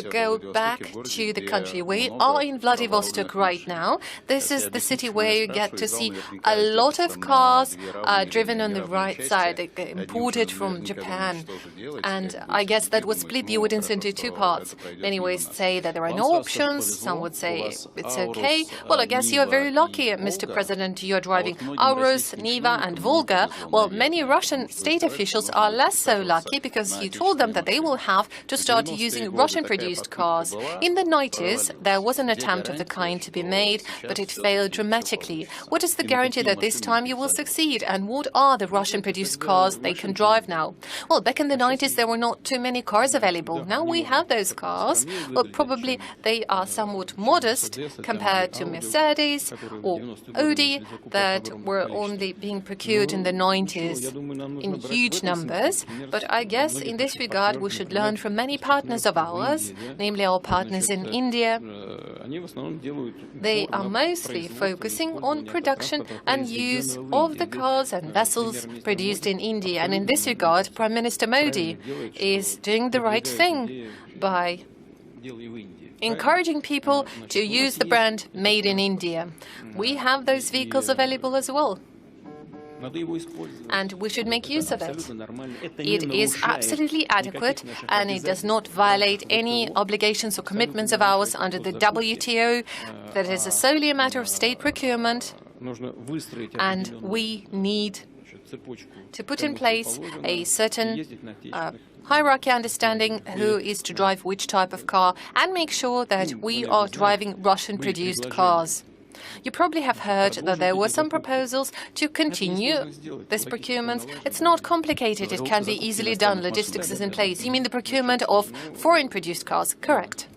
to go back to the country. We are in Vladivostok right now. This is the city where you get to see a lot of cars driven on the right side, imported from Japan. And I guess that would split the audience into two parts. Many ways say that there are no options. Some would say it's okay. Well, I guess you are very lucky, Mr. President. You are driving Aurus, Niva and Volga. Well, many Russian state officials are less so lucky because you told them that they will have to start using Russian-produced cars. In the 90s, there was an attempt of the kind to be made, but it failed dramatically. What is the guarantee that this time you will succeed? And what are the Russian-produced cars they can drive now? Well, back in the 90s, there were not too many cars available. Now we have those cars. Well, probably they are somewhat modest compared to Mercedes or Audi that were only being procured in the 90s in huge numbers. But I guess in this regard, we should learn from many partners of ours, namely our partners in India. They are mostly focusing on production and use of the cars and vessels produced in India. And in this regard, Prime Minister Modi is doing the right thing by encouraging people to use the brand made in India. We have those vehicles available as well, and we should make use of it. It is absolutely adequate, and it does not violate any obligations or commitments of ours under the WTO. That is solely a matter of state procurement, and we need to put in place a certain hierarchy understanding who is to drive which type of car, and make sure that we are driving Russian-produced cars. You probably have heard that there were some proposals to continue this procurement. It's not complicated. It can be easily done. Logistics is in place. You mean the procurement of foreign-produced cars? Correct.